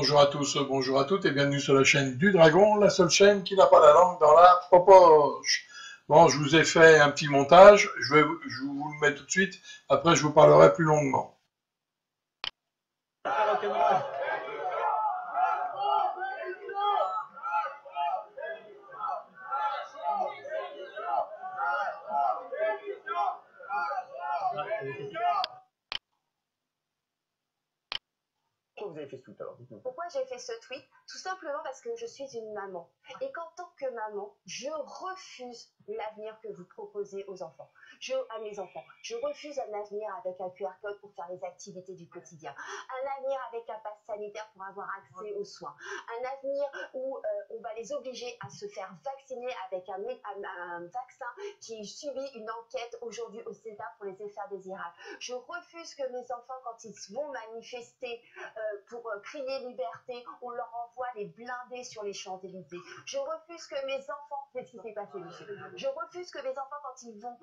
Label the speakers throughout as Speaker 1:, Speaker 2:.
Speaker 1: Bonjour à tous, bonjour à toutes et bienvenue sur la chaîne du Dragon, la seule chaîne qui n'a pas la langue dans la poche. Bon, je vous ai fait un petit montage, je vous le mets tout de suite, après je vous parlerai plus longuement.
Speaker 2: Pourquoi vous avez fait ce tweet alors?
Speaker 3: Pourquoi j'ai fait ce tweet? Tout simplement parce que je suis une maman. Et qu'en tant que maman, je refuse l'avenir que vous proposez aux enfants. À mes enfants. Je refuse un avenir avec un QR code pour faire les activités du quotidien. Un avenir avec un pass sanitaire pour avoir accès aux soins. Un avenir où on va les obliger à se faire vacciner avec un vaccin qui subit une enquête aujourd'hui au Sénat pour les effets indésirables. Je refuse que mes enfants, quand ils vont manifester pour crier liberté, on leur envoie les blindés sur les Champs-Élysées. Je refuse que mes enfants, c'est ce qui s'est passé, monsieur. Je refuse que mes enfants, quand ils vont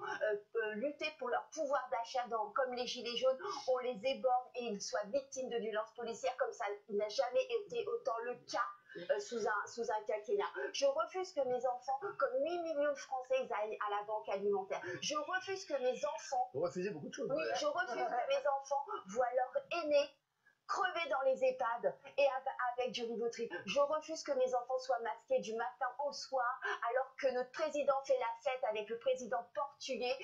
Speaker 3: lutter pour leur pouvoir d'achat, comme les Gilets jaunes, on les éborde et ils soient victimes de violences policières, comme ça n'a jamais été autant le cas sous un quinquennat. Je refuse que mes enfants, comme 8 millions de Français, ils aillent à la banque alimentaire. Je refuse que mes enfants...
Speaker 2: Vous refusez beaucoup de choses.
Speaker 3: Oui, je refuse que mes enfants voient leurs aînés crever dans les EHPAD et avec du Rivotril. Je refuse que mes enfants soient masqués du matin au soir alors que notre président fait la fête avec le président portugais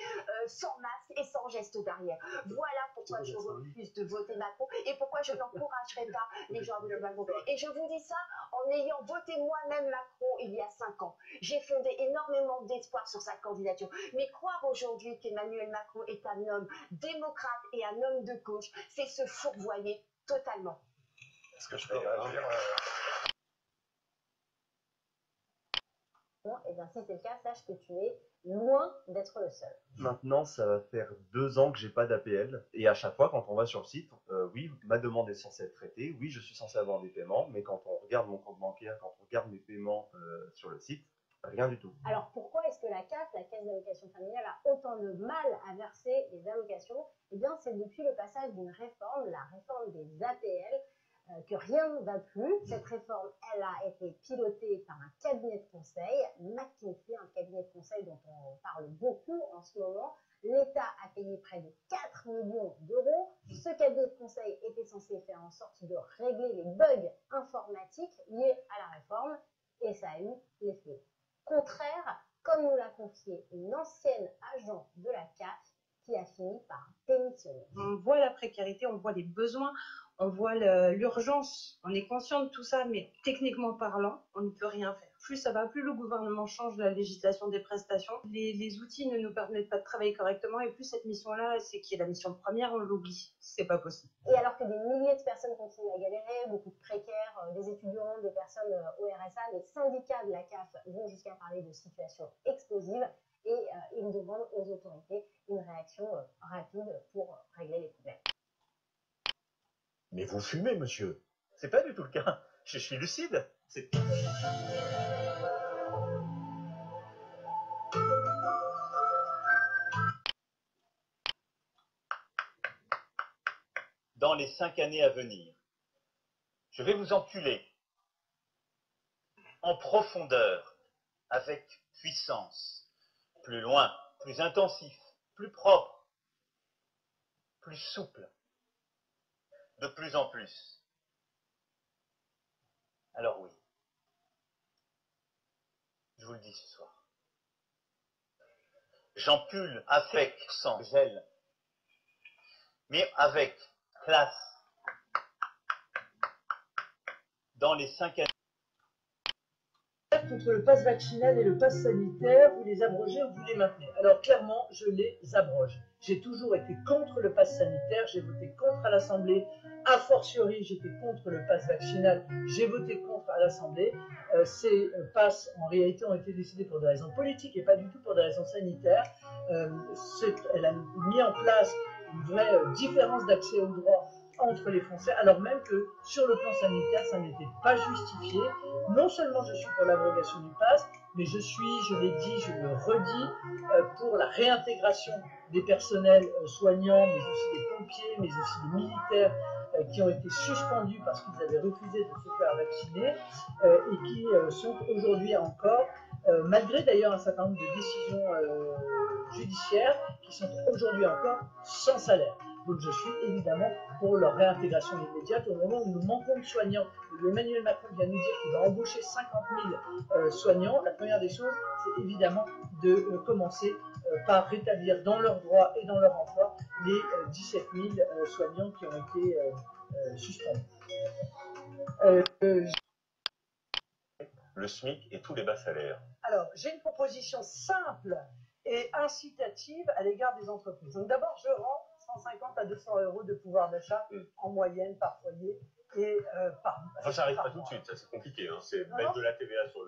Speaker 3: sans masque et sans geste barrière. Voilà pourquoi je refuse de voter Macron et pourquoi je n'encouragerai pas les gens à voter Macron. Et je vous dis ça en ayant voté moi-même Macron il y a 5 ans. J'ai fondé énormément d'espoir sur sa candidature. Mais croire aujourd'hui qu'Emmanuel Macron est un homme démocrate et un homme de gauche, c'est se fourvoyer totalement.
Speaker 2: Ce que je fais,
Speaker 4: Eh bien, si c'est le cas, sache que tu es loin d'être le seul.
Speaker 5: Maintenant, ça va faire 2 ans que j'ai pas d'APL. Et à chaque fois, quand on va sur le site, oui, ma demande est censée être traitée. Oui, je suis censé avoir des paiements. Mais quand on regarde mon compte bancaire, quand on regarde mes paiements sur le site, rien du tout.
Speaker 4: Alors, pourquoi est-ce que la CAF, la Caisse d'allocation familiale, a autant de mal à verser les allocations? Eh bien, c'est depuis le passage d'une réforme, la réforme des APL, que rien ne va plus. Cette réforme, elle a été pilotée par un cabinet de conseil, McKinsey, un cabinet de conseil dont on parle beaucoup en ce moment. L'État a payé près de 4 millions d'euros. Ce cabinet de conseil était censé faire en sorte de régler les bugs informatiques liés à la réforme, et ça a eu l'effet contraire, comme nous l'a confié une ancienne agent de la CAF qui a fini par démissionner.
Speaker 6: On voit la précarité, on voit les besoins, on voit l'urgence, on est conscient de tout ça, mais techniquement parlant, on ne peut rien faire. Plus ça va, plus le gouvernement change la législation des prestations, les outils ne nous permettent pas de travailler correctement, et plus cette mission-là, c'est qui est la mission première, on l'oublie. C'est pas possible.
Speaker 4: Et alors que des milliers de personnes continuent à galérer, beaucoup de précaires, des étudiants, des personnes au RSA, les syndicats de la CAF vont jusqu'à parler de situation explosive, et ils demandent aux autorités une réaction rapide pour régler les problèmes.
Speaker 2: Mais vous fumez, monsieur.
Speaker 5: C'est pas du tout le cas. Je suis lucide.
Speaker 7: Dans les 5 années à venir, je vais vous enculer en profondeur, avec puissance, plus loin, plus intensif, plus propre, plus souple, de plus en plus. Alors oui, je vous le dis ce soir, j'encule avec sans gel, mais avec classe. Dans les 5 années.
Speaker 8: Contre le pass vaccinal et le pass sanitaire, vous les abrogez ou vous les maintenez? Alors clairement, je les abroge. J'ai toujours été contre le pass sanitaire, j'ai voté contre à l'Assemblée. A fortiori, j'étais contre le pass vaccinal, j'ai voté contre à l'Assemblée. Ces passes, en réalité, ont été décidés pour des raisons politiques et pas du tout pour des raisons sanitaires. Elle a mis en place une vraie différence d'accès aux droits entre les Français, alors même que sur le plan sanitaire, ça n'était pas justifié. Non seulement je suis pour l'abrogation du pass, mais je suis, je l'ai dit, je le redis, pour la réintégration des personnels soignants, mais aussi des pompiers, mais aussi des militaires qui ont été suspendus parce qu'ils avaient refusé de se faire vacciner et qui sont aujourd'hui encore, malgré d'ailleurs un certain nombre de décisions judiciaires, qui sont aujourd'hui encore sans salaire. Donc je suis évidemment pour leur réintégration immédiate au moment où nous manquons de soignants. Emmanuel Macron vient nous dire qu'il va embaucher 50 000 soignants. La première des choses, c'est évidemment de commencer par rétablir dans leurs droits et dans leur emploi les 17 000 soignants qui ont été suspendus.
Speaker 7: Le SMIC et tous les bas salaires.
Speaker 8: Alors, j'ai une proposition simple et incitative à l'égard des entreprises. Donc d'abord, je rends 150 à 200 euros de pouvoir d'achat en moyenne par foyer et par
Speaker 7: Enfin, ça n'arrive pas tout de suite, ça c'est compliqué. Hein. C'est mettre de la TVA sur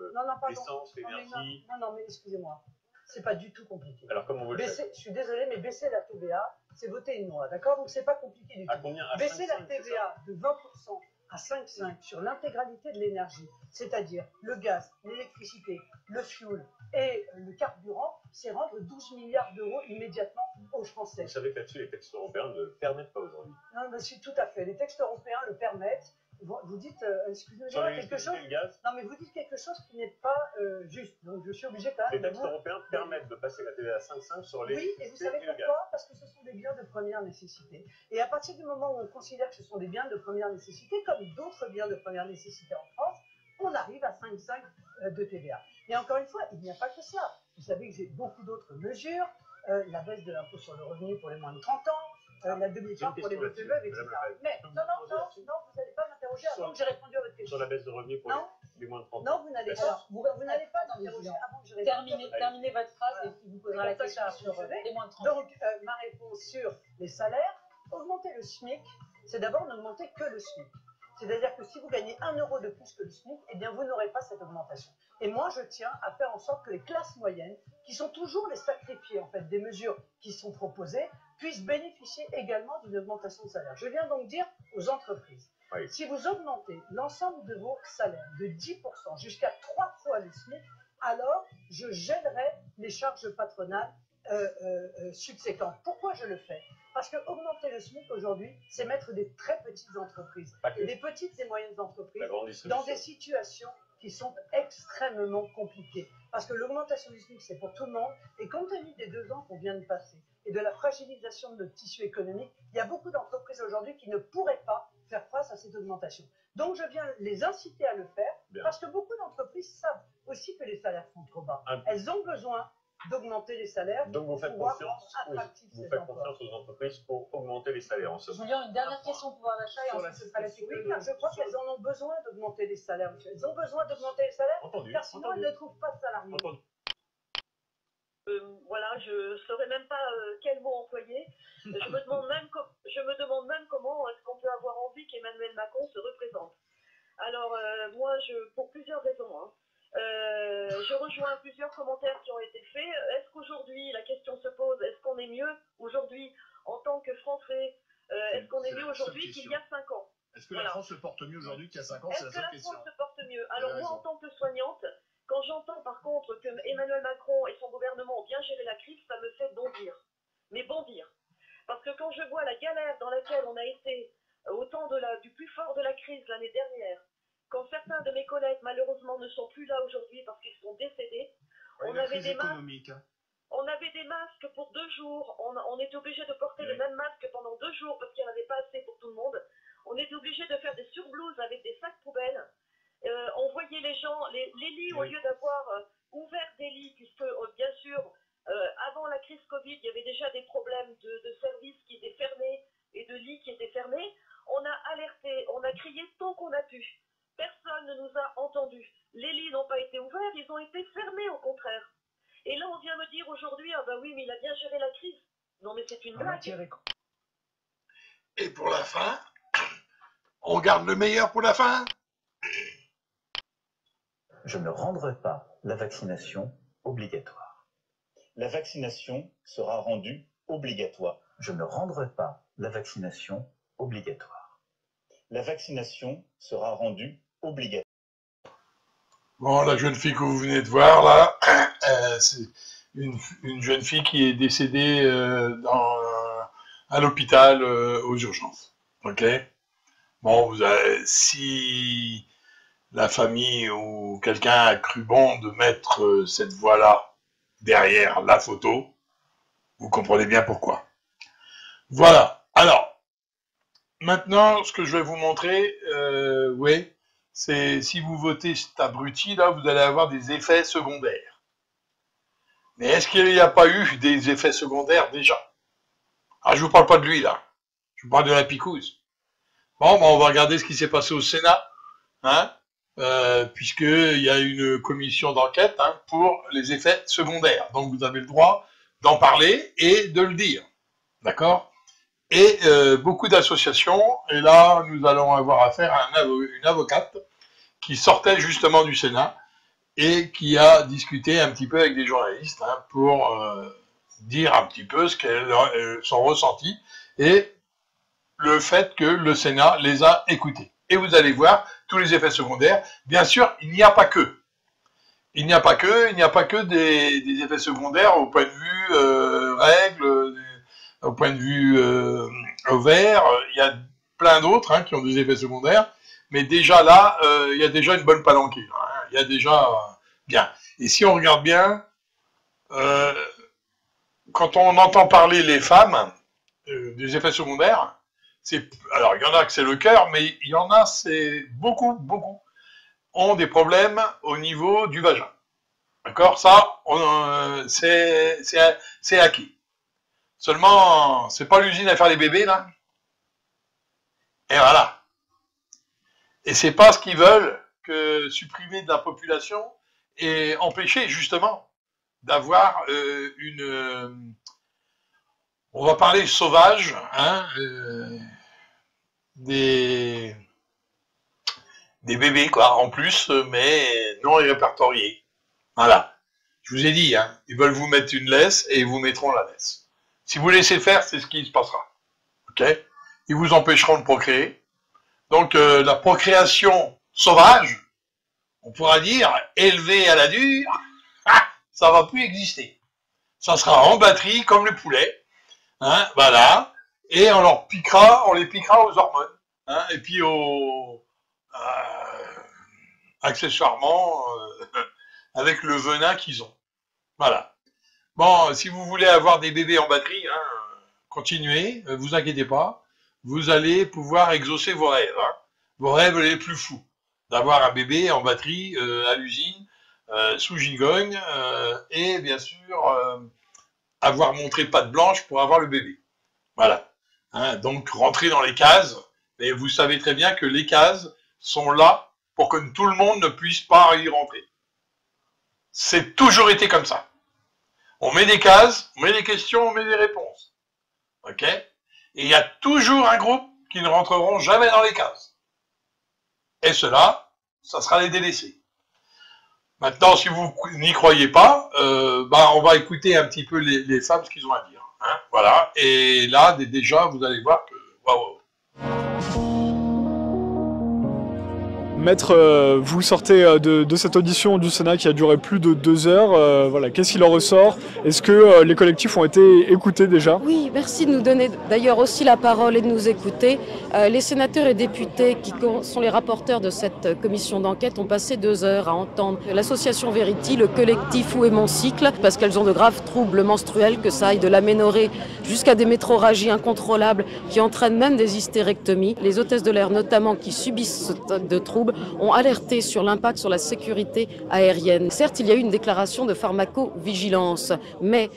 Speaker 7: l'essence, l'énergie.
Speaker 8: Non, mais excusez-moi. C'est pas du tout compliqué.
Speaker 7: Alors comment vous le faites?
Speaker 8: Je suis désolé, mais baisser la TVA, c'est voter une loi, d'accord? Donc c'est pas compliqué du tout.
Speaker 7: À combien? À
Speaker 8: baisser
Speaker 7: 5,
Speaker 8: la TVA de 20% à 5,5 sur l'intégralité de l'énergie, c'est-à-dire le gaz, l'électricité, le fioul et le carburant, c'est rendre 12 milliards d'euros immédiatement aux Français.
Speaker 7: Vous savez que là-dessus, les textes européens ne le permettent pas aujourd'hui.
Speaker 8: Non, monsieur, tout à fait. Les textes européens le permettent. Vous dites, excusez-moi, quelque chose.
Speaker 7: Le gaz,
Speaker 8: non, mais vous dites quelque chose qui n'est pas juste. Donc je suis obligé quand même.
Speaker 7: les textes européens permettent de passer la TVA à 5,5 sur les.
Speaker 8: Oui, et vous savez pourquoi? Parce que ce sont des biens de première nécessité. Et à partir du moment où on considère que ce sont des biens de première nécessité, comme d'autres biens de première nécessité en France, on arrive à 5,5 de TVA. Et encore une fois, il n'y a pas que ça. Vous savez que j'ai beaucoup d'autres mesures. La baisse de l'impôt sur le revenu pour les moins de 30 ans, la demi-part pour les veuves, etc. Mais non, vous n'allez pas m'interroger avant que j'ai répondu à votre question.
Speaker 7: Sur la baisse de revenus pour les moins de 30 ans.
Speaker 8: Non, vous n'allez pas. Vous n'allez pas m'interroger avant que je réponde.
Speaker 9: Terminez votre phrase et puis vous poserez la question sur les moins de 30 ans.
Speaker 8: Donc, ma réponse sur les salaires, augmenter le SMIC, c'est d'abord n'augmenter que le SMIC. C'est-à-dire que si vous gagnez 1 euro de plus que le SMIC, eh bien vous n'aurez pas cette augmentation. Et moi, je tiens à faire en sorte que les classes moyennes, qui sont toujours les sacrifiées en fait des mesures qui sont proposées, puissent bénéficier également d'une augmentation de salaire. Je viens donc dire aux entreprises, si vous augmentez l'ensemble de vos salaires de 10% jusqu'à 3 fois le SMIC, alors je gèlerai les charges patronales subséquentes. Pourquoi je le fais? Parce que augmenter le SMIC aujourd'hui, c'est mettre des très petites entreprises et des petites et moyennes entreprises dans des situations qui sont extrêmement compliquées. Parce que l'augmentation du SMIC, c'est pour tout le monde. Et compte tenu des 2 ans qu'on vient de passer et de la fragilisation de notre tissu économique, il y a beaucoup d'entreprises aujourd'hui qui ne pourraient pas faire face à cette augmentation. Donc, je viens les inciter à le faire parce que beaucoup d'entreprises savent aussi que les salaires sont trop bas. Elles ont besoin d'augmenter les salaires.
Speaker 7: Donc vous faites confiance aux entreprises pour augmenter les salaires en somme.
Speaker 9: Julien, une dernière question pouvoir d'achat et ensuite ce sera la
Speaker 8: sécurité. Oui, car je crois qu'elles en ont besoin d'augmenter les salaires. Elles ont besoin d'augmenter les salaires car sinon elles ne trouvent pas de salariés.
Speaker 10: Voilà, je ne saurais même pas quel mot employer. Je me demande même comment est-ce qu'on peut avoir envie qu'Emmanuel Macron se représente. Alors, moi, pour plusieurs raisons, hein. Je rejoins plusieurs commentaires qui ont été faits. Est-ce qu'aujourd'hui, la question se pose, est-ce qu'on est mieux aujourd'hui en tant que Français? Est-ce qu'on est mieux aujourd'hui qu'il y a 5 ans?
Speaker 2: Est-ce que la France se porte mieux aujourd'hui qu'il y a 5 ans?
Speaker 10: Est-ce que la France se porte mieux? Alors moi, en tant que soignante, quand j'entends par contre que Emmanuel Macron et son gouvernement ont bien géré la crise, ça me fait bondir. Mais bondir. Parce que quand je vois la galère dans laquelle on a été au temps du plus fort de la crise l'année dernière, quand certains de mes collègues, malheureusement, ne sont plus là aujourd'hui parce qu'ils sont décédés, on avait des masques. On avait des masques pour 2 jours. On était obligé de porter le même masque pendant 2 jours parce qu'il n'y en avait pas assez pour tout le monde. On était obligé de faire des surblouses avec des sacs poubelles. On voyait les gens, les lits, au lieu d'avoir ouvert des lits, puisque bien sûr, avant la crise Covid, il y avait déjà des problèmes de services qui étaient fermés et de lits qui étaient fermés. On a alerté, on a crié tant qu'on a pu. Personne ne nous a entendus. Les lits n'ont pas été ouverts, ils ont été fermés au contraire. Et là, on vient me dire aujourd'hui, ah ben oui, mais il a bien géré la crise. Non, mais c'est une blague.
Speaker 1: Et pour la fin, on garde le meilleur pour la fin.
Speaker 11: Je ne rendrai pas la vaccination obligatoire.
Speaker 7: La vaccination sera rendue obligatoire.
Speaker 11: Je ne rendrai pas la vaccination obligatoire.
Speaker 7: La vaccination sera rendue obligatoire.
Speaker 1: Bon, la jeune fille que vous venez de voir là, c'est une jeune fille qui est décédée à l'hôpital aux urgences. Ok. Bon, si la famille ou quelqu'un a cru bon de mettre cette voix-là derrière la photo, vous comprenez bien pourquoi. Voilà. Alors, maintenant, ce que je vais vous montrer, oui, c'est si vous votez cet abruti, là, vous allez avoir des effets secondaires. Mais est-ce qu'il n'y a pas eu des effets secondaires déjà? Ah, je vous parle pas de lui, là. Je vous parle de la picouse. Bon, ben, on va regarder ce qui s'est passé au Sénat, hein, puisqu'il y a une commission d'enquête pour les effets secondaires. Donc, vous avez le droit d'en parler et de le dire. D'accord? Et beaucoup d'associations, et là, nous allons avoir affaire à une avocate qui sortait justement du Sénat et qui a discuté un petit peu avec des journalistes pour dire un petit peu son ressenti et le fait que le Sénat les a écoutés. Et vous allez voir tous les effets secondaires. Bien sûr, il n'y a pas que. Il n'y a pas que des effets secondaires au point de vue règles, au point de vue ovaire. Il y a plein d'autres qui ont des effets secondaires. Mais déjà là, il y a déjà une bonne palanquée. Il y a déjà bien. Et si on regarde bien, quand on entend parler les femmes des effets secondaires, alors il y en a que c'est le cœur, mais il y en a, c'est beaucoup ont des problèmes au niveau du vagin. D'accord? Ça, c'est acquis. Seulement, c'est pas l'usine à faire les bébés, là. Et voilà. Et c'est pas ce qu'ils veulent que supprimer de la population et empêcher, justement, d'avoir on va parler sauvage, des bébés, quoi, en plus, mais non répertoriés. Voilà. Je vous ai dit, ils veulent vous mettre une laisse et ils vous mettront la laisse. Si vous laissez faire, c'est ce qui se passera. Ok? Ils vous empêcheront de procréer. Donc, la procréation sauvage, on pourra dire, élevée à la dure, ça va plus exister. Ça sera en batterie, comme le poulet. Voilà. Et on les piquera aux hormones. Et puis accessoirement, avec le venin qu'ils ont. Voilà. Bon, si vous voulez avoir des bébés en batterie, continuez, vous inquiétez pas. Vous allez pouvoir exaucer vos rêves. Vos rêves les plus fous. D'avoir un bébé en batterie à l'usine, sous gigogne, et bien sûr, avoir montré patte blanche pour avoir le bébé. Voilà. Donc, rentrer dans les cases, et vous savez très bien que les cases sont là pour que tout le monde ne puisse pas y rentrer. C'est toujours été comme ça. On met des cases, on met des questions, on met des réponses. Ok? Et il y a toujours un groupe qui ne rentreront jamais dans les cases. Et ceux-là, ça sera les délaissés. Maintenant, si vous n'y croyez pas, on va écouter un petit peu les femmes ce qu'ils ont à dire. Voilà. Et là, déjà, vous allez voir que... Waouh.
Speaker 12: Maître, vous sortez de cette audition du Sénat qui a duré plus de 2 heures. Voilà, qu'est-ce qu'il en ressort? Est-ce que les collectifs ont été écoutés déjà?
Speaker 13: Oui, merci de nous donner d'ailleurs aussi la parole et de nous écouter. Les sénateurs et députés qui sont les rapporteurs de cette commission d'enquête ont passé 2 heures à entendre l'association Verity, le collectif Où est mon cycle, parce qu'elles ont de graves troubles menstruels, que ça aille de l'aménorrhée jusqu'à des métrorragies incontrôlables qui entraînent même des hystérectomies. Les hôtesses de l'air notamment qui subissent ce type de troubles ont alerté sur l'impact sur la sécurité aérienne. Certes, il y a eu une déclaration de pharmacovigilance, mais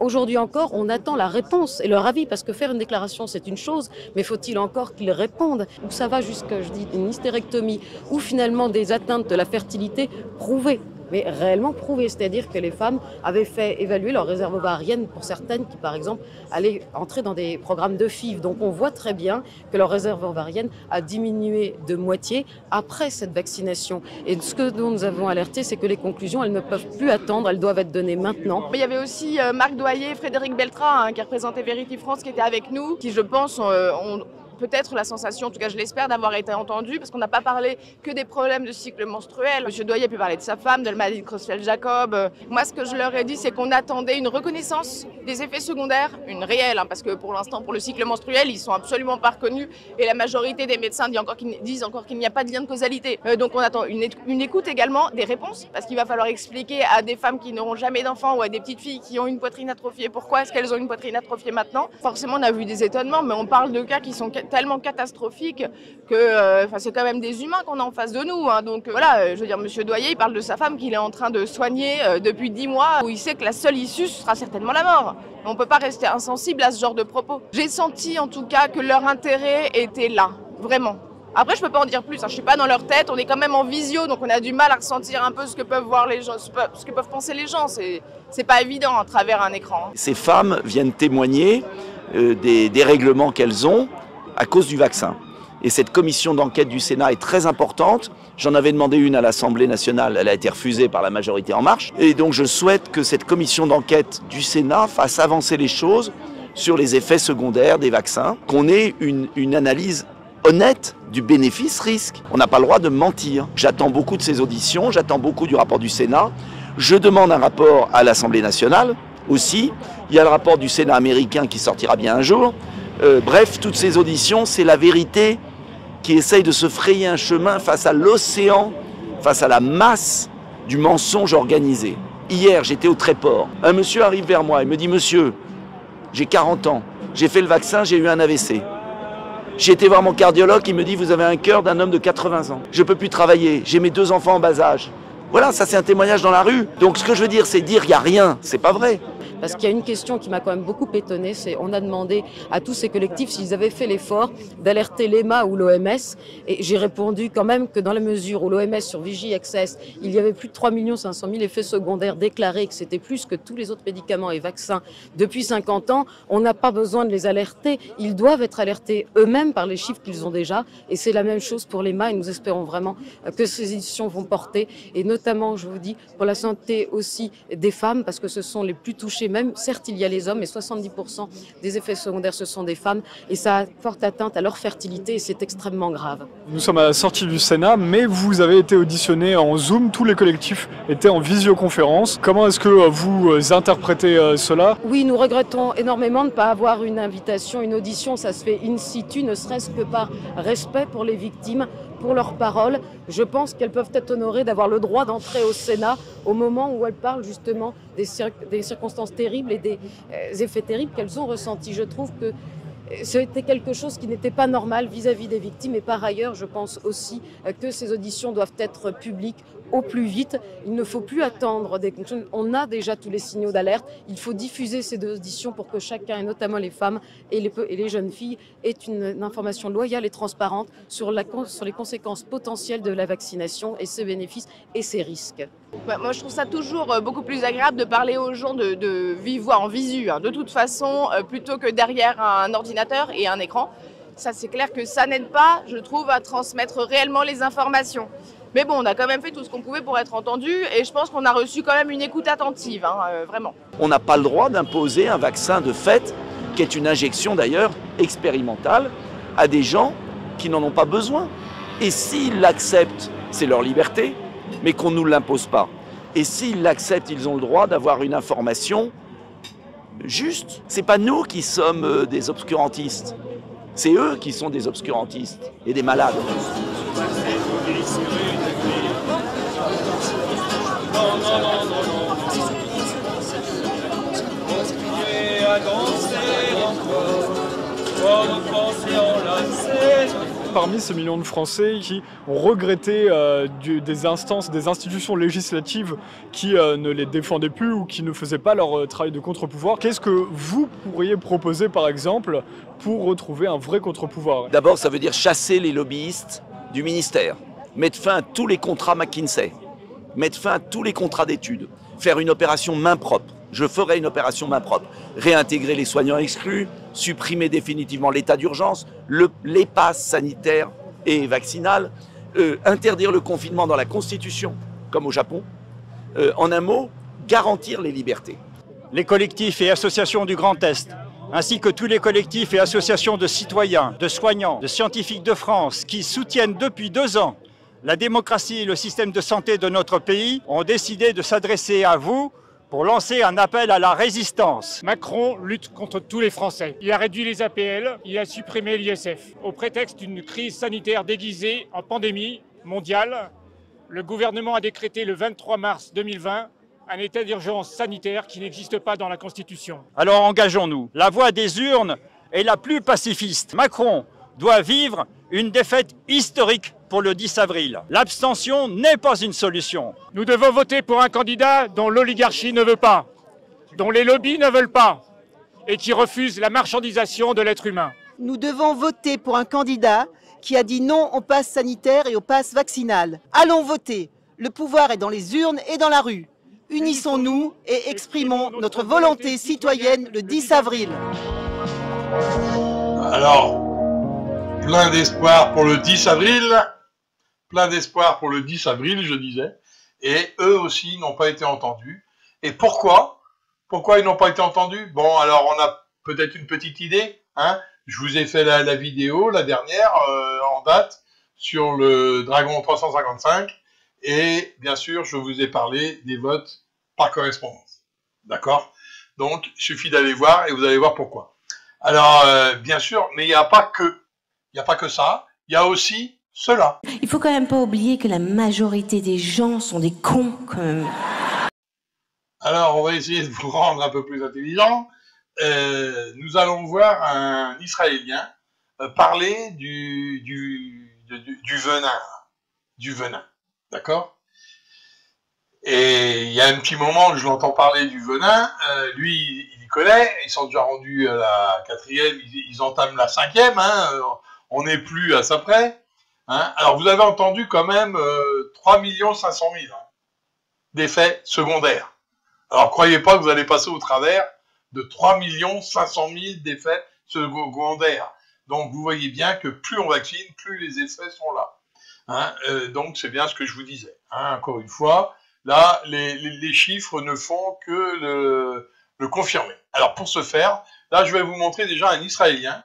Speaker 13: aujourd'hui encore, on attend la réponse et leur avis, parce que faire une déclaration, c'est une chose, mais faut-il encore qu'ils répondent? Où ça va jusqu'à, je dis, une hystérectomie ou finalement des atteintes de la fertilité prouvées, mais réellement prouvées, c'est-à-dire que les femmes avaient fait évaluer leur réserve ovarienne pour certaines qui, par exemple, allaient entrer dans des programmes de FIV. Donc on voit très bien que leur réserve ovarienne a diminué de moitié après cette vaccination. Et ce que nous avons alerté, c'est que les conclusions, elles ne peuvent plus attendre, elles doivent être données maintenant.
Speaker 14: Il y avait aussi Marc Doyer, Frédéric Beltrat, qui représentait Verity France, qui était avec nous, qui, je pense, ont peut-être la sensation, en tout cas je l'espère, d'avoir été entendu, parce qu'on n'a pas parlé que des problèmes de cycle menstruel. Monsieur Doyer a pu parler de sa femme, de la maladie de Creutzfeldt-Jacob. Moi, ce que je leur ai dit, c'est qu'on attendait une reconnaissance des effets secondaires, une réelle, parce que pour l'instant, pour le cycle menstruel, ils sont absolument pas reconnus, et la majorité des médecins disent encore qu'il n'y a pas de lien de causalité. Donc on attend une écoute également, des réponses, parce qu'il va falloir expliquer à des femmes qui n'auront jamais d'enfants ou à des petites filles qui ont une poitrine atrophiée pourquoi est-ce qu'elles ont une poitrine atrophiée maintenant. Forcément, on a vu des étonnements, mais on parle de cas qui sont tellement catastrophiques que c'est quand même des humains qu'on a en face de nous. Donc voilà, je veux dire, monsieur Doyer, il parle de sa femme qu'il est en train de soigner depuis 10 mois, où il sait que la seule issue sera certainement la mort. On ne peut pas rester insensible à ce genre de propos. J'ai senti en tout cas que leur intérêt était là, vraiment. Après, je peux pas en dire plus, je suis pas dans leur tête, on est quand même en visio, donc on a du mal à ressentir un peu ce que peuvent voir les gens, ce que peuvent penser les gens. C'est pas évident à travers un écran.
Speaker 15: Ces femmes viennent témoigner des dérèglements qu'elles ont à cause du vaccin. Et cette commission d'enquête du Sénat est très importante. J'en avais demandé une à l'Assemblée nationale, elle a été refusée par la majorité En Marche. Et donc je souhaite que cette commission d'enquête du Sénat fasse avancer les choses sur les effets secondaires des vaccins, qu'on ait une analyse honnête du bénéfice-risque. On n'a pas le droit de mentir. J'attends beaucoup de ces auditions, j'attends beaucoup du rapport du Sénat. Je demande un rapport à l'Assemblée nationale aussi. Il y a le rapport du Sénat américain qui sortira bien un jour. Bref, toutes ces auditions, c'est la vérité qui essaye de se frayer un chemin face à l'océan, face à la masse du mensonge organisé. Hier, j'étais au Tréport. Un monsieur arrive vers moi et me dit « Monsieur, j'ai 40 ans, j'ai fait le vaccin, j'ai eu un AVC. » J'ai été voir mon cardiologue, il me dit « Vous avez un cœur d'un homme de 80 ans. Je ne peux plus travailler, j'ai mes 2 enfants en bas âge. » Voilà, ça c'est un témoignage dans la rue. Donc ce que je veux dire, c'est dire il n'y a rien, c'est pas vrai.
Speaker 13: Parce qu'il y a une question qui m'a quand même beaucoup étonnée, c'est on a demandé à tous ces collectifs s'ils avaient fait l'effort d'alerter l'EMA ou l'OMS, et j'ai répondu quand même que dans la mesure où l'OMS sur Vigie Access, il y avait plus de 3 500 000 effets secondaires déclarés, que c'était plus que tous les autres médicaments et vaccins depuis 50 ans, on n'a pas besoin de les alerter, ils doivent être alertés eux-mêmes par les chiffres qu'ils ont déjà, et c'est la même chose pour l'EMA, et nous espérons vraiment que ces éditions vont porter, et notamment, je vous dis, pour la santé aussi des femmes, parce que ce sont les plus touchés. Même, certes, il y a les hommes, mais 70% des effets secondaires, ce sont des femmes, et ça porte atteinte à leur fertilité, et c'est extrêmement grave.
Speaker 12: Nous sommes à la sortie du Sénat, mais vous avez été auditionné en Zoom, tous les collectifs étaient en visioconférence. Comment est-ce que vous interprétez cela?
Speaker 13: Oui, nous regrettons énormément de ne pas avoir une invitation, une audition, ça se fait in situ, ne serait-ce que par respect pour les victimes, pour leurs paroles. Je pense qu'elles peuvent être honorées d'avoir le droit d'entrer au Sénat au moment où elles parlent justement des circonstances terribles et des effets terribles qu'elles ont ressentis. Je trouve que c'était quelque chose qui n'était pas normal vis-à-vis des victimes, et par ailleurs, je pense aussi que ces auditions doivent être publiques au plus vite. Il ne faut plus attendre. On a déjà tous les signaux d'alerte. Il faut diffuser ces auditions pour que chacun, et notamment les femmes et les jeunes filles, ait une information loyale et transparente sur les conséquences potentielles de la vaccination et ses bénéfices et ses risques.
Speaker 14: Moi, je trouve ça toujours beaucoup plus agréable de parler aux gens de vive voix, en visu, de toute façon, plutôt que derrière un ordinateur et un écran. Ça, c'est clair que ça n'aide pas, je trouve, à transmettre réellement les informations. Mais bon, on a quand même fait tout ce qu'on pouvait pour être entendu, et je pense qu'on a reçu quand même une écoute attentive, vraiment.
Speaker 15: On n'a pas le droit d'imposer un vaccin de fait, qui est une injection d'ailleurs expérimentale, à des gens qui n'en ont pas besoin. Et s'ils l'acceptent, c'est leur liberté, mais qu'on ne nous l'impose pas. Et s'ils l'acceptent, ils ont le droit d'avoir une information juste. C'est pas nous qui sommes des obscurantistes, c'est eux qui sont des obscurantistes et des malades.
Speaker 12: Parmi ces millions de Français qui ont regretté des institutions législatives qui ne les défendaient plus ou qui ne faisaient pas leur travail de contre-pouvoir, qu'est-ce que vous pourriez proposer par exemple pour retrouver un vrai contre-pouvoir?
Speaker 15: D'abord, ça veut dire chasser les lobbyistes du ministère, mettre fin à tous les contrats McKinsey, mettre fin à tous les contrats d'études, faire une opération main propre. Je ferai une opération main propre. Réintégrer les soignants exclus, supprimer définitivement l'état d'urgence, les passes sanitaires et vaccinales, interdire le confinement dans la Constitution, comme au Japon. En un mot, garantir les libertés.
Speaker 7: Les collectifs et associations du Grand Est
Speaker 16: ainsi que tous les collectifs et associations de citoyens, de soignants, de scientifiques de France qui soutiennent depuis 2 ans la démocratie et le système de santé de notre pays, ont décidé de s'adresser à vous pour lancer un appel à la résistance.
Speaker 17: Macron lutte contre tous les Français. Il a réduit les APL, il a supprimé l'ISF. Au prétexte d'une crise sanitaire déguisée en pandémie mondiale, le gouvernement a décrété le 23 mars 2020 un état d'urgence sanitaire qui n'existe pas dans la Constitution.
Speaker 16: Alors engageons-nous. La voie des urnes est la plus pacifiste. Macron doit vivre une défaite historique pour le 10 avril. L'abstention n'est pas une solution.
Speaker 17: Nous devons voter pour un candidat dont l'oligarchie ne veut pas, dont les lobbies ne veulent pas, et qui refuse la marchandisation de l'être humain.
Speaker 18: Nous devons voter pour un candidat qui a dit non au pass sanitaire et au pass vaccinal. Allons voter. Le pouvoir est dans les urnes et dans la rue. Unissons-nous et exprimons notre volonté citoyenne le 10 avril.
Speaker 1: Alors, plein d'espoir pour le 10 avril. Plein d'espoir pour le 10 avril, je disais. Et eux aussi n'ont pas été entendus. Et pourquoi? Pourquoi ils n'ont pas été entendus? Bon, alors on a peut-être une petite idée. Hein, je vous ai fait la vidéo, la dernière, en date, sur le Dragon 355. Et bien sûr, je vous ai parlé des votes par correspondance. D'accord? Donc, il suffit d'aller voir et vous allez voir pourquoi. Alors, bien sûr, mais il n'y a pas que ça. Il y a aussi cela.
Speaker 19: Il faut quand même pas oublier que la majorité des gens sont des cons, quand même.
Speaker 1: Alors, on va essayer de vous rendre un peu plus intelligent. Nous allons voir un Israélien parler du venin. Du venin. D'accord? Et il y a un petit moment que je l'entends parler du venin. Lui, il y connaît. Ils sont déjà rendus à la 4e. Ils entament la 5e. Hein, on n'est plus à ça près. Hein. Alors, vous avez entendu quand même 3 500 000 hein, d'effets secondaires. Alors, croyez pas que vous allez passer au travers de 3 500 000 d'effets secondaires. Donc, vous voyez bien que plus on vaccine, plus les effets sont là. Hein. Donc, c'est bien ce que je vous disais. Hein. Encore une fois, là, les chiffres ne font que le confirmer. Alors, pour ce faire, là, je vais vous montrer déjà un Israélien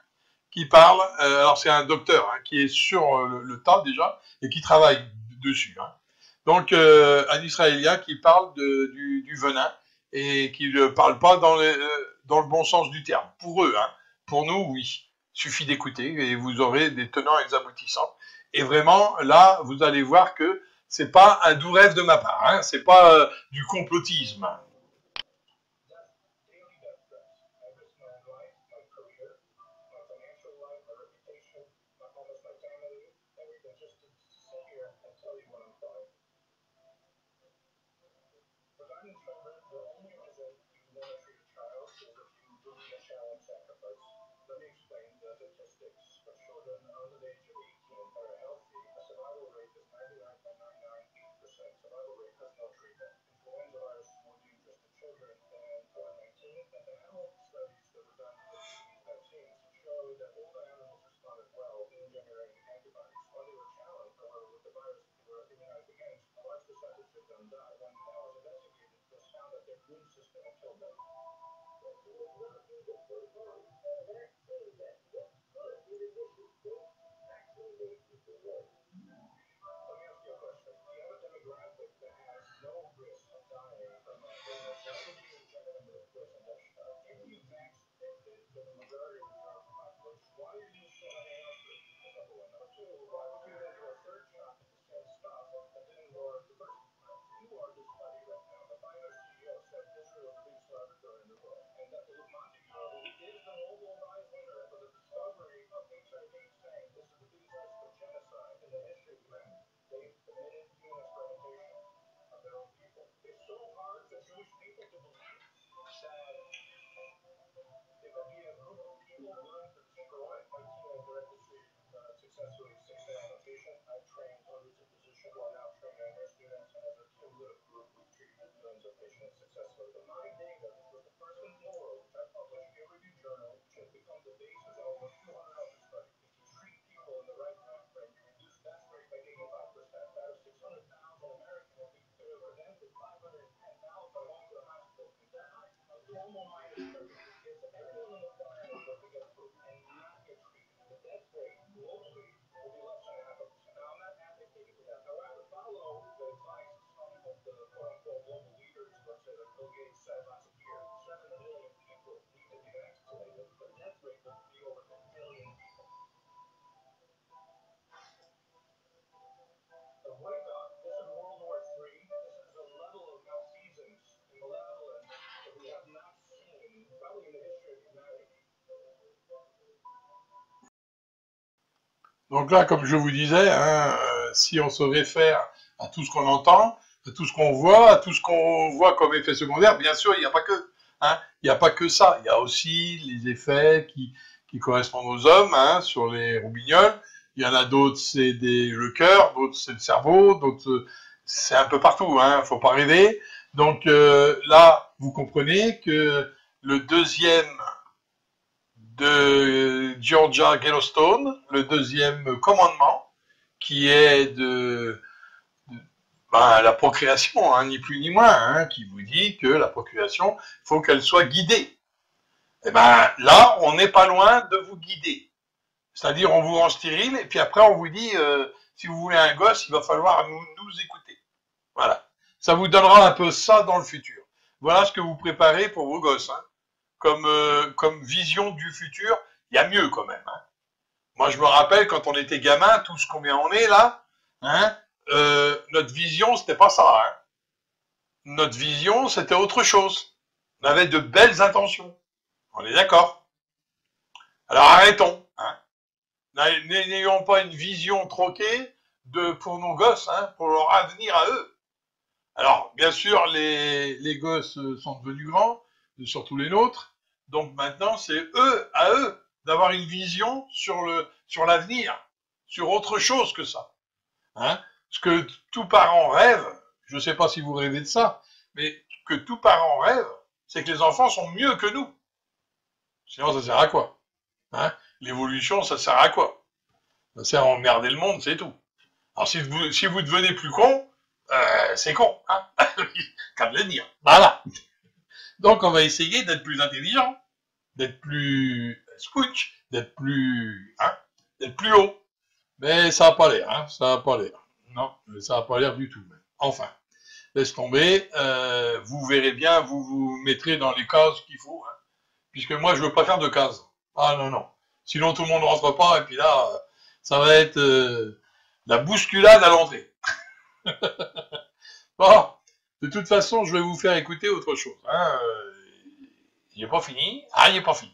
Speaker 1: qui parle, alors c'est un docteur hein, qui est sur le tas déjà, et qui travaille dessus. Hein. Donc, un Israélien qui parle du venin, et qui ne parle pas dans le bon sens du terme. Pour eux, hein. Pour nous, oui. Il suffit d'écouter, et vous aurez des tenants et des aboutissants. Et vraiment, là, vous allez voir que c'est pas un doux rêve de ma part, hein. C'est pas du complotisme. Donc là, comme je vous disais, hein, si on se réfère à tout ce qu'on entend, à tout ce qu'on voit, à tout ce qu'on voit comme effet secondaire, bien sûr, il n'y a pas que, hein, il n'y a pas que ça. Il y a aussi les effets qui correspondent aux hommes, hein, sur les roubignoles. Il y en a d'autres, c'est le cœur, d'autres, c'est le cerveau, d'autres, c'est un peu partout, hein, faut pas rêver. Donc là, vous comprenez que le deuxième de Georgia Yellowstone, le deuxième commandement, qui est la procréation, hein, ni plus ni moins, hein, qui vous dit que la procréation, il faut qu'elle soit guidée. Et ben là, on n'est pas loin de vous guider. C'est-à-dire, on vous rend stérile, et puis après, on vous dit, si vous voulez un gosse, il va falloir nous écouter. Voilà. Ça vous donnera un peu ça dans le futur. Voilà ce que vous préparez pour vos gosses, hein. Comme vision du futur. Il y a mieux quand même, hein. Moi, je me rappelle, quand on était gamin, tous combien on est là, hein, notre vision, c'était pas ça, hein. Notre vision, c'était autre chose. On avait de belles intentions. On est d'accord? Alors arrêtons, hein. N'ayons pas une vision troquée pour nos gosses, hein, pour leur avenir à eux. Alors, bien sûr, les gosses sont devenus grands, surtout les nôtres, donc maintenant, c'est à eux, d'avoir une vision sur l'avenir, sur autre chose que ça. Hein. Ce que tout parent rêve, je ne sais pas si vous rêvez de ça, mais que tout parent rêve, c'est que les enfants sont mieux que nous. Sinon, ça sert à quoi? Hein? L'évolution, ça sert à quoi? Ça sert à emmerder le monde, c'est tout. Alors, si vous devenez plus con, c'est con, hein? Qu'à me le dire. Voilà. Donc, on va essayer d'être plus intelligent, d'être plus scotch, d'être plus haut. Mais ça n'a pas l'air, hein? Ça n'a pas l'air. Non, ça n'a pas l'air du tout. Même. Enfin, laisse tomber. Vous verrez bien, vous vous mettrez dans les cases qu'il faut, hein? Puisque moi, je veux pas faire de cases. Ah non, non. Sinon, tout le monde ne rentre pas, et puis là, ça va être la bousculade à l'entrée. Bon, de toute façon, je vais vous faire écouter autre chose. Hein. Il n'est pas fini. Ah, il n'est pas fini.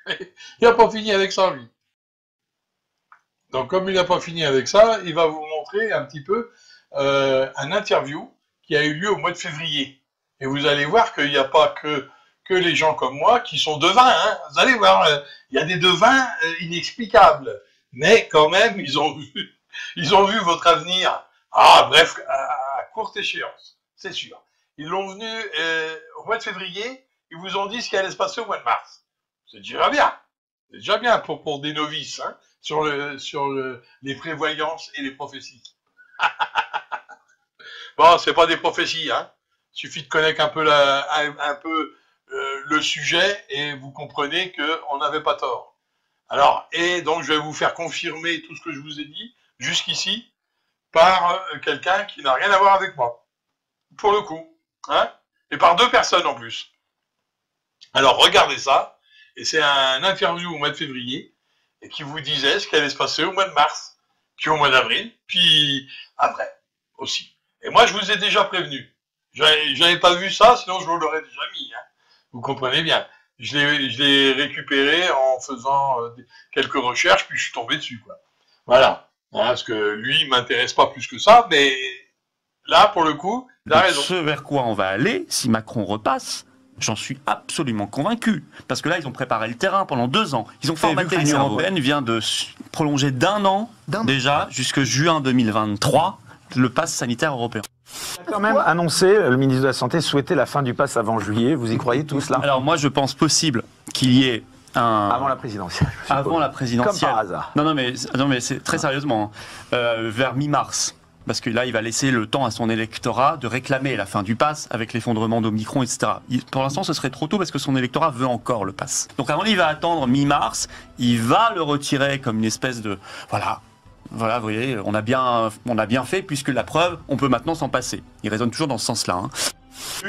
Speaker 1: Il n'a pas fini avec ça, lui. Donc, comme il n'a pas fini avec ça, il va vous montrer un petit peu un interview qui a eu lieu au mois de février. Et vous allez voir qu'il n'y a pas que les gens comme moi qui sont devins. Hein. Vous allez voir, il y a des devins inexplicables. Mais quand même, ils ont vu votre avenir. Ah, bref, à courte échéance, c'est sûr. Ils l'ont venu au mois de février, ils vous ont dit ce qui allait se passer au mois de mars. C'est déjà bien. C'est déjà bien pour des novices, hein, sur les prévoyances et les prophéties. Bon, c'est pas des prophéties, hein. Il suffit de connaître un peu le sujet et vous comprenez qu'on n'avait pas tort. Alors, et donc je vais vous faire confirmer tout ce que je vous ai dit jusqu'ici par quelqu'un qui n'a rien à voir avec moi, pour le coup, hein, et par deux personnes en plus. Alors regardez ça, et c'est un interview au mois de février, et qui vous disait ce qui allait se passer au mois de mars, puis au mois d'avril, puis après aussi. Et moi je vous ai déjà prévenu. J'avais pas vu ça, sinon je vous l'aurais déjà mis. Hein. Vous comprenez bien. Je l'ai récupéré en faisant quelques recherches, puis je suis tombé dessus, quoi. Voilà. Hein, parce que lui, il m'intéresse pas plus que ça, mais là, pour le coup, il a raison.
Speaker 20: Ce vers quoi on va aller, si Macron repasse, j'en suis absolument convaincu. Parce que là, ils ont préparé le terrain pendant 2 ans. Ils ont formaté l'Union européenne, vient de prolonger d'1 an, déjà, jusque juin 2023, le pass sanitaire européen.
Speaker 21: Il a quand même annoncé, le ministre de la Santé souhaitait la fin du pass avant juillet. Vous y croyez tous là?
Speaker 20: Alors moi, je pense possible qu'il y ait
Speaker 21: avant la présidentielle.
Speaker 20: Avant la présidentielle.
Speaker 21: Comme par hasard.
Speaker 20: Non, mais c'est très sérieusement, vers mi-mars. Parce que là, il va laisser le temps à son électorat de réclamer la fin du pass avec l'effondrement d'Omicron, etc. Pour l'instant, ce serait trop tôt parce que son électorat veut encore le pass. Donc avant, il va attendre mi-mars. Il va le retirer comme une espèce de... Voilà, vous voyez, on a bien fait puisque la preuve, on peut maintenant s'en passer. Il raisonne toujours dans ce sens-là. Hein.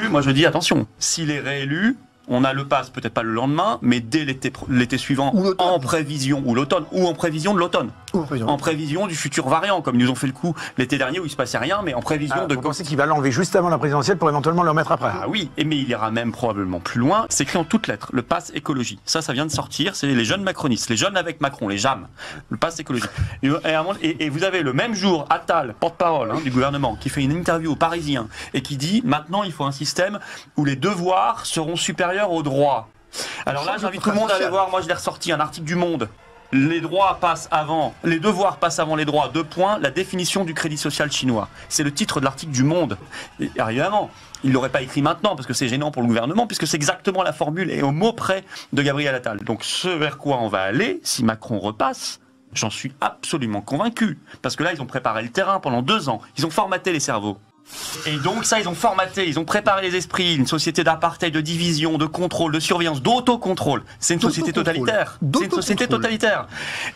Speaker 20: Moi, je dis attention, s'il est réélu, On a le pass, peut-être pas le lendemain, mais dès l'été suivant, en prévision, ou l'automne, ou en prévision de l'automne. En prévision du futur variant, comme ils nous ont fait le coup l'été dernier où il se passait rien, mais en prévision de...
Speaker 21: Vous pensez qu'il va l'enlever juste avant la présidentielle pour éventuellement le remettre après?
Speaker 20: Ah oui, mais il ira même probablement plus loin. C'est écrit en toutes lettres, le pass écologie. Ça vient de sortir, c'est les jeunes macronistes, les jeunes avec Macron, les JAM, le pass écologie. Et vous avez le même jour Attal, porte-parole du gouvernement, qui fait une interview aux Parisiens et qui dit maintenant il faut un système où les devoirs seront supérieurs aux droits. Alors là, j'invite tout le monde à aller voir, moi je l'ai ressorti, un article du Monde. Les devoirs passent avant les droits, 2 points, la définition du crédit social chinois. C'est le titre de l'article du Monde. Et évidemment, il ne l'aurait pas écrit maintenant parce que c'est gênant pour le gouvernement, puisque c'est exactement la formule et au mot près de Gabriel Attal. Donc ce vers quoi on va aller, si Macron repasse, j'en suis absolument convaincu. Parce que là, ils ont préparé le terrain pendant 2 ans. Ils ont formaté les cerveaux. Et donc ça, ils ont formaté, ils ont préparé les esprits, une société d'apartheid, de division, de contrôle, de surveillance, d'autocontrôle. C'est une société totalitaire. C'est une société totalitaire.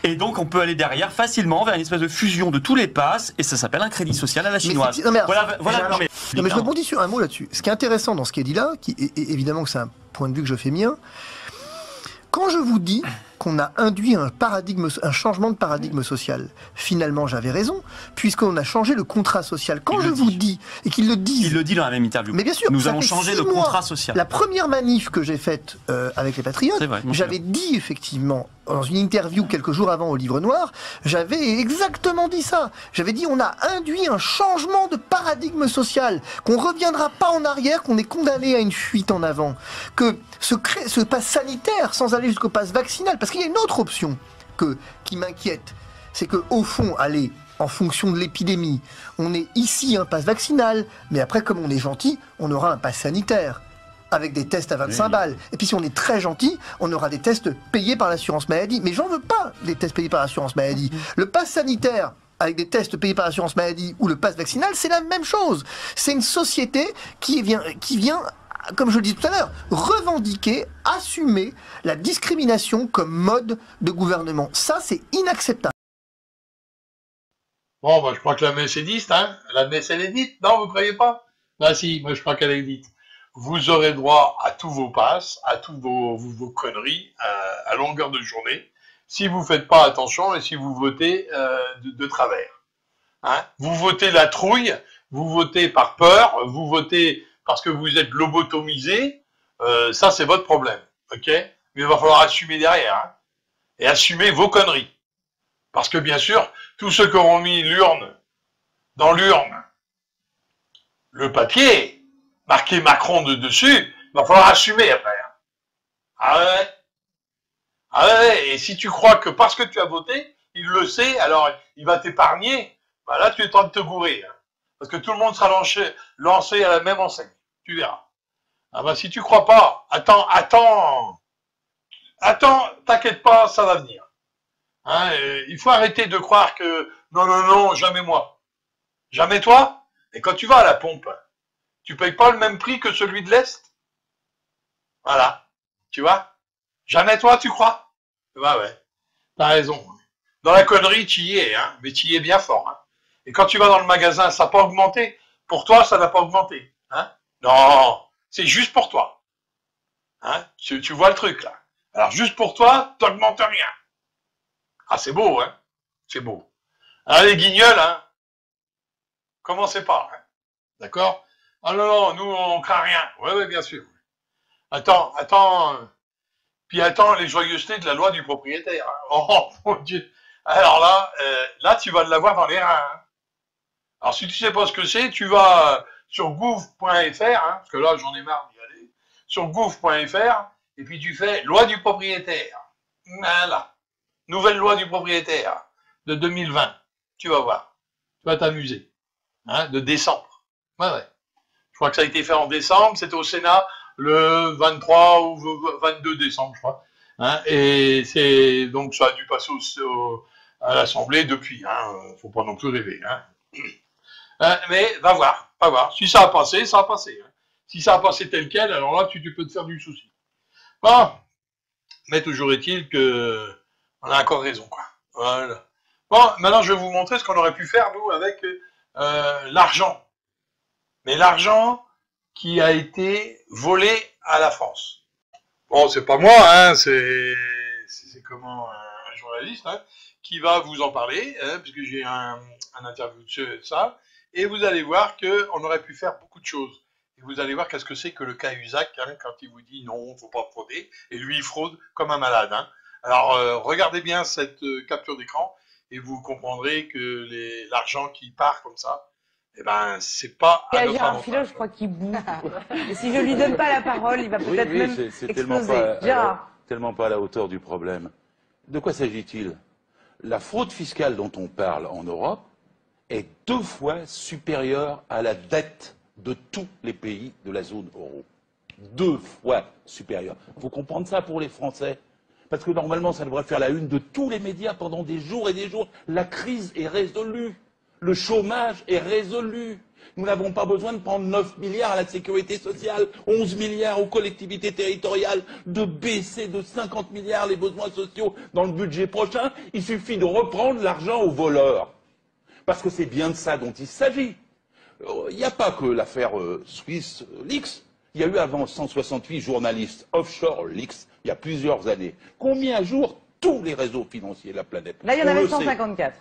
Speaker 20: Et donc on peut aller derrière facilement vers une espèce de fusion de tous les passes, et ça s'appelle un crédit social à la chinoise.
Speaker 3: Mais je rebondis sur un mot là-dessus. Ce qui est intéressant dans ce qui est dit là, évidemment que c'est un point de vue que je fais mien, quand je vous dis qu'on a induit un changement de paradigme social, finalement j'avais raison, puisqu'on a changé le contrat social. Quand je vous dis, et qu'il le dit...
Speaker 20: Il le dit dans la même interview.
Speaker 3: Mais bien sûr,
Speaker 20: nous allons changer le contrat social.
Speaker 3: La première manif que j'ai faite avec les Patriotes, j'avais dit effectivement, dans une interview quelques jours avant au Livre Noir, j'avais exactement dit ça. J'avais dit on a induit un changement de paradigme social, qu'on ne reviendra pas en arrière, qu'on est condamné à une fuite en avant, que ce pass sanitaire, sans aller jusqu'au pass vaccinal, parce qu'il y a une autre option qui m'inquiète, c'est qu'au fond, allez, en fonction de l'épidémie, on est ici un pass vaccinal, mais après, comme on est gentil, on aura un pass sanitaire, avec des tests à 25 balles. Et puis si on est très gentil, on aura des tests payés par l'assurance maladie. Mais j'en veux pas, les tests payés par l'assurance maladie. Le pass sanitaire, avec des tests payés par l'assurance maladie, ou le pass vaccinal, c'est la même chose. C'est une société qui vient, comme je le disais tout à l'heure, revendiquer, assumer la discrimination comme mode de gouvernement. Ça, c'est inacceptable.
Speaker 1: Bon, bah, je crois que la messe est dite, hein. La messe, elle est dite. Non, vous croyez pas? Bah si, moi je crois qu'elle est dite. Vous aurez droit à tous vos passes, à toutes vos conneries à longueur de journée, si vous ne faites pas attention et si vous votez de travers. Hein, vous votez la trouille, vous votez par peur, vous votez parce que vous êtes lobotomisé, ça c'est votre problème, ok? Mais il va falloir assumer derrière, hein, et assumer vos conneries. Parce que bien sûr, tous ceux qui auront mis l'urne, dans l'urne, le papier, marqué Macron dessus, il va falloir assumer après. Ah ouais? Ah ouais, et si tu crois que parce que tu as voté, il le sait, alors il va t'épargner, bah là tu es en train de te bourrer. Hein. Parce que tout le monde sera lancé à la même enseigne. Tu verras. Ah bah si tu crois pas, attends, t'inquiète pas, ça va venir. Hein, il faut arrêter de croire que non, jamais moi. Jamais toi? Et quand tu vas à la pompe, tu payes pas le même prix que celui de l'Est? Voilà. Tu vois? Jamais toi, tu crois? Bah ouais. T'as raison. Dans la connerie, tu y es, hein. Mais tu y es bien fort, hein. Et quand tu vas dans le magasin, ça n'a pas augmenté. Pour toi, ça n'a pas augmenté. Hein? Non. C'est juste pour toi. Hein? Tu vois le truc, là. Alors, juste pour toi, t'augmentes rien. Ah, c'est beau, hein. C'est beau. Ah, les guignols, hein. Commencez pas, hein. D'accord? Ah non, nous, on craint rien. Ouais, bien sûr. Attends. Puis attends les joyeusetés de la loi du propriétaire. Hein. Oh, mon Dieu. Alors là, tu vas l'avoir dans les reins. Hein. Alors, si tu sais pas ce que c'est, tu vas sur gouv.fr, hein, parce que là, j'en ai marre d'y aller, sur gouv.fr, et puis tu fais loi du propriétaire. Voilà. Nouvelle loi du propriétaire de 2020. Tu vas voir. Tu vas t'amuser. Hein, de décembre. Ouais. Je crois que ça a été fait en décembre, c'était au Sénat le 23 ou 22 décembre, je crois. Hein, et c'est donc ça a dû passer à l'Assemblée depuis. Hein, faut pas non plus rêver. Hein. Mais va voir. Si ça a passé, ça a passé. Hein. Si ça a passé tel quel, alors là, tu peux te faire du souci. Bon, mais toujours est-il que on a encore raison, quoi. Voilà. Bon, maintenant je vais vous montrer ce qu'on aurait pu faire nous avec l'argent. Mais l'argent qui a été volé à la France. Bon, c'est pas moi, hein, c'est comment un journaliste hein, qui va vous en parler, hein, puisque j'ai un interview de ça, et vous allez voir qu'on aurait pu faire beaucoup de choses. Et vous allez voir qu'est-ce que c'est que le Cahuzac, hein, quand il vous dit non, il ne faut pas frauder, et lui il fraude comme un malade. Hein. Alors regardez bien cette capture d'écran, et vous comprendrez que l'argent qui part comme ça, eh ben, c'est pas à notre
Speaker 6: Gérard
Speaker 1: avantage.
Speaker 6: Philo, je crois qu'il boue. Et si je lui donne pas la parole, il va peut-être même
Speaker 22: c'est
Speaker 6: exploser. Gérard.
Speaker 22: tellement pas à la hauteur du problème. De quoi s'agit-il? La fraude fiscale dont on parle en Europe est 2 fois supérieure à la dette de tous les pays de la zone euro. 2 fois supérieure. Il faut comprendre ça pour les Français. Parce que normalement, ça devrait faire la une de tous les médias pendant des jours et des jours. La crise est résolue. Le chômage est résolu. Nous n'avons pas besoin de prendre 9 milliards à la sécurité sociale, 11 milliards aux collectivités territoriales, de baisser de 50 milliards les besoins sociaux dans le budget prochain. Il suffit de reprendre l'argent aux voleurs. Parce que c'est bien de ça dont il s'agit. Il n'y a pas que l'affaire Swiss Leaks. Il y a eu avant 168 journalistes offshore Leaks, il y a plusieurs années. Combien à jour tous les réseaux financiers de la planète?
Speaker 6: Là, il y en avait 154.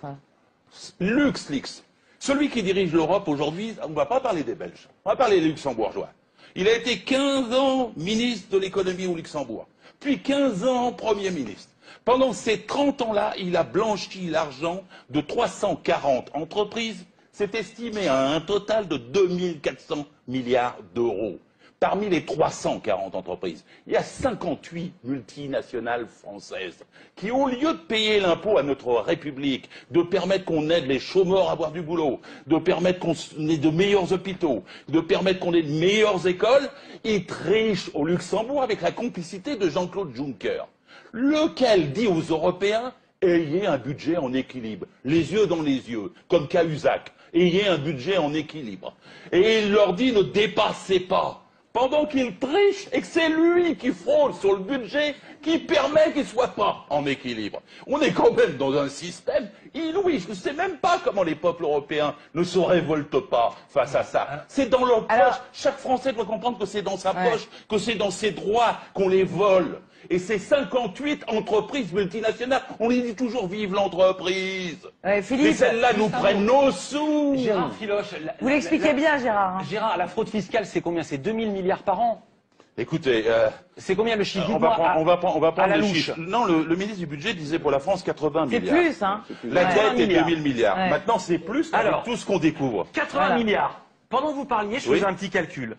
Speaker 22: LuxLeaks. Celui qui dirige l'Europe aujourd'hui, on ne va pas parler des Belges, on va parler des Luxembourgeois. Il a été 15 ans ministre de l'économie au Luxembourg, puis 15 ans Premier ministre. Pendant ces 30 ans-là, il a blanchi l'argent de 340 entreprises. C'est estimé à un total de 2400 milliards d'euros. Parmi les 340 entreprises, il y a 58 multinationales françaises qui, au lieu de payer l'impôt à notre République, de permettre qu'on aide les chômeurs à avoir du boulot, de permettre qu'on ait de meilleurs hôpitaux, de permettre qu'on ait de meilleures écoles, ils trichent au Luxembourg avec la complicité de Jean-Claude Juncker, lequel dit aux Européens « ayez un budget en équilibre, les yeux dans les yeux, comme Cahuzac, ayez un budget en équilibre ». Et il leur dit « ne dépassez pas ». Pendant qu'il triche et que c'est lui qui fraude sur le budget qui permet qu'il ne soit pas en équilibre. On est quand même dans un système inouï. Je ne sais même pas comment les peuples européens ne se révoltent pas face à ça. C'est dans leur poche. Chaque Français doit comprendre que c'est dans sa poche, que c'est dans ses droits qu'on les vole. Et ces 58 entreprises multinationales, on les dit toujours vive l'entreprise.
Speaker 6: Philippe,
Speaker 22: mais celles-là nous prennent nos sous.
Speaker 6: Gérard Filoche. Vous l'expliquez bien, Gérard. Hein.
Speaker 23: Gérard, la fraude fiscale, c'est combien? C'est 2000 milliards par an.
Speaker 22: Écoutez,
Speaker 23: c'est combien le chiffre?
Speaker 22: on va prendre le chiffre. Non, le ministre du budget disait pour la France 80 milliards.
Speaker 6: C'est plus, hein.
Speaker 22: La dette est 2000 milliards.
Speaker 6: Ouais.
Speaker 22: Maintenant, c'est plus avec tout ce qu'on découvre.
Speaker 23: 80 milliards. Pendant que vous parliez, je faisais un petit calcul.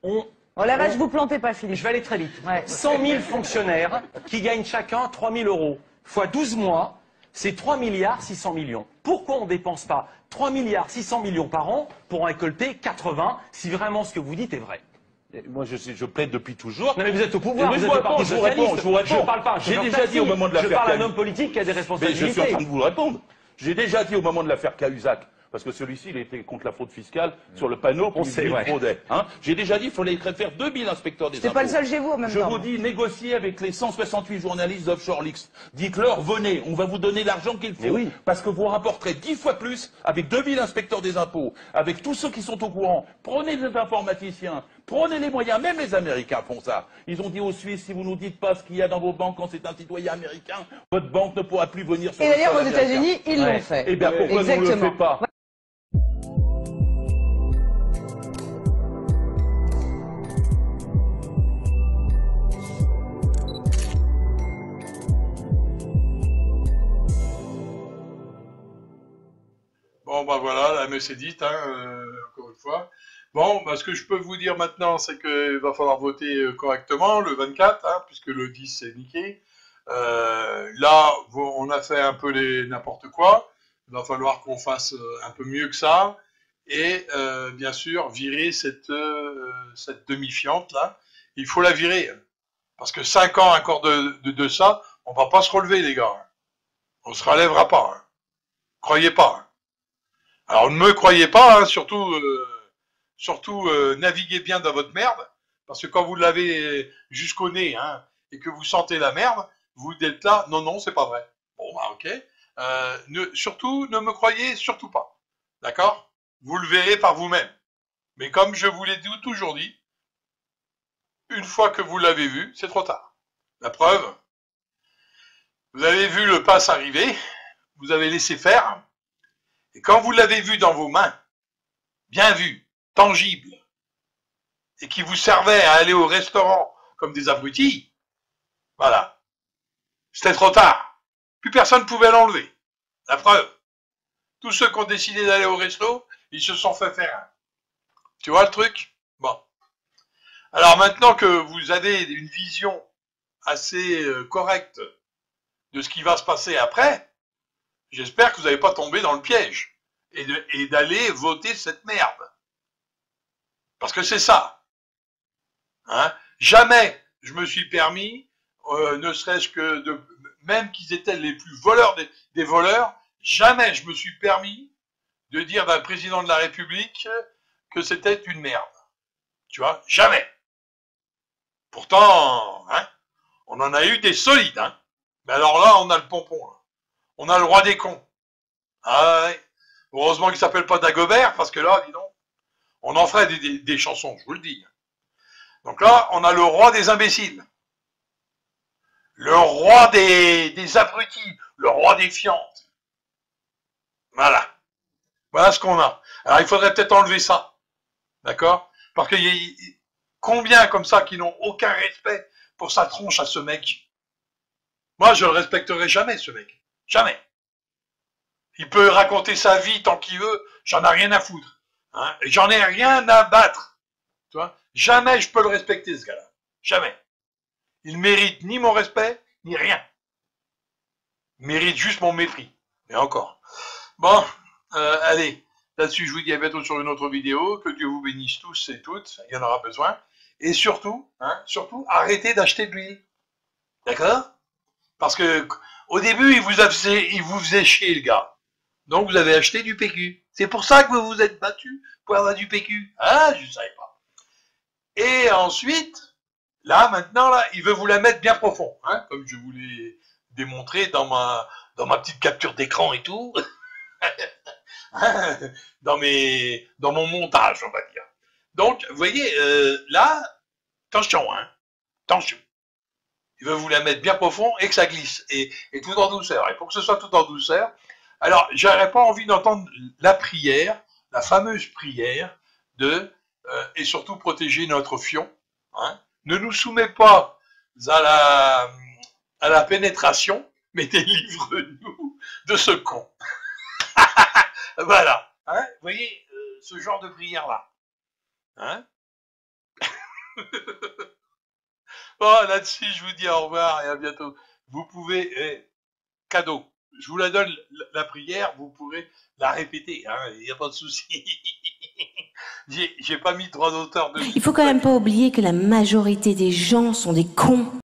Speaker 6: Oh la vache, vous plantez pas, Philippe.
Speaker 23: Je vais aller très vite. 100 000 fonctionnaires qui gagnent chacun 3 000 euros. Fois 12 mois, c'est 3 milliards 600 millions. Pourquoi on ne dépense pas 3 milliards 600 millions par an pour en récolter 80 si vraiment ce que vous dites est vrai?
Speaker 22: Moi, je plaide depuis toujours.
Speaker 23: Non, mais vous êtes au pouvoir,
Speaker 22: vous
Speaker 23: êtes au Parti Socialiste.
Speaker 22: Je vous réponds.
Speaker 23: Je parle pas.
Speaker 22: J'ai déjà dit au moment de l'affaire.
Speaker 23: Je parle à un homme politique qui a des responsabilités.
Speaker 22: Mais je suis en train de vous répondre. J'ai déjà dit au moment de l'affaire Cahuzac, parce que celui-ci, il était contre la fraude fiscale sur le panneau qui fraudait. Hein. J'ai déjà dit qu'il fallait faire 2000 inspecteurs des impôts.
Speaker 6: C'est pas le seul chez vous en même temps.
Speaker 22: Je vous dis, négociez avec les 168 journalistes d'Offshore Leaks. Dites-leur, venez, on va vous donner l'argent qu'il faut. Oui. Parce que vous rapporterez 10 fois plus avec 2000 inspecteurs des impôts, avec tous ceux qui sont au courant. Prenez des informaticiens, prenez les moyens, même les Américains font ça. Ils ont dit aux Suisses, si vous nous dites pas ce qu'il y a dans vos banques quand c'est un citoyen américain, votre banque ne pourra plus venir sur le sol américain.
Speaker 6: Et d'ailleurs, aux États-Unis, ils l'ont fait.
Speaker 22: Eh bien, pourquoi on ne le fait pas?
Speaker 1: Bon, ben voilà, la messe est dite, hein, encore une fois. Bon, ben, ce que je peux vous dire maintenant, c'est qu'il va falloir voter correctement le 24, hein, puisque le 10, c'est niqué. Là, on a fait un peu n'importe quoi. Il va falloir qu'on fasse un peu mieux que ça. Et bien sûr, virer cette demi-fiante, là. Il faut la virer. Parce que 5 ans encore de ça, on va pas se relever, les gars. On se relèvera pas. Hein. Croyez pas. Hein. Alors ne me croyez pas, hein, surtout naviguez bien dans votre merde, parce que quand vous l'avez jusqu'au nez, hein, et que vous sentez la merde, vous êtes là, non, c'est pas vrai. Bon, bah ok. Surtout, ne me croyez surtout pas. D'accord? Vous le verrez par vous-même. Mais comme je vous l'ai toujours dit, une fois que vous l'avez vu, c'est trop tard. La preuve, vous avez vu le pass arriver, vous avez laissé faire, et quand vous l'avez vu dans vos mains, bien vu, tangible, et qui vous servait à aller au restaurant comme des abrutis, voilà, c'était trop tard. Plus personne ne pouvait l'enlever. La preuve, tous ceux qui ont décidé d'aller au resto, ils se sont fait faire un. Tu vois le truc? Bon. Alors maintenant que vous avez une vision assez correcte de ce qui va se passer après, j'espère que vous n'allez pas tomber dans le piège et d'aller voter cette merde. Parce que c'est ça. Hein? Jamais je me suis permis, ne serait-ce que de, même qu'ils étaient les plus voleurs des voleurs, jamais je me suis permis de dire d'un président de la République que c'était une merde. Tu vois? Jamais. Pourtant, hein, on en a eu des solides. Hein. Mais alors là, on a le pompon. Là. On a le roi des cons. Ah ouais. Heureusement qu'il ne s'appelle pas Dagobert, parce que là, dis donc, on en ferait des chansons, je vous le dis. Donc là, on a le roi des imbéciles. Le roi des abrutis. Le roi des fientes. Voilà. Voilà ce qu'on a. Alors, il faudrait peut-être enlever ça. D'accord? Parce qu'il y a combien comme ça qui n'ont aucun respect pour sa tronche à ce mec? Moi, je le respecterai jamais, ce mec. Jamais. Il peut raconter sa vie tant qu'il veut, j'en ai rien à foutre. Hein? J'en ai rien à battre. Tu vois? Jamais je peux le respecter, ce gars-là. Jamais. Il mérite ni mon respect, ni rien. Il mérite juste mon mépris. Et encore. Bon, allez. Là-dessus, je vous dis à bientôt sur une autre vidéo. Que Dieu vous bénisse tous et toutes. Il y en aura besoin. Et surtout, hein, surtout, arrêtez d'acheter de l'huile. D'accord? Parce que au début, il vous faisait chier, le gars. Donc, vous avez acheté du PQ. C'est pour ça que vous vous êtes battu pour avoir du PQ. Ah, je ne savais pas. Et ensuite, là, maintenant, là, il veut vous la mettre bien profond. Hein, comme je vous l'ai démontré dans ma petite capture d'écran et tout. dans mon montage, on va dire. Donc, vous voyez, là, attention, hein, attention. Il veut vous la mettre bien profond et que ça glisse, et tout en douceur. Et pour que ce soit tout en douceur, alors, j'aurais pas envie d'entendre la prière, la fameuse prière de, et surtout protéger notre fion, hein. Ne nous soumets pas à la pénétration, mais délivre-nous de ce con. Voilà, hein, vous voyez, ce genre de prière-là. Hein? Bon, là-dessus, je vous dis au revoir et à bientôt. Vous pouvez, cadeau, je vous la donne, la prière, vous pourrez la répéter, hein, il n'y a pas de souci. J'ai pas mis droit d'auteur dessus.
Speaker 19: Il faut quand même pas oublier que la majorité des gens sont des cons.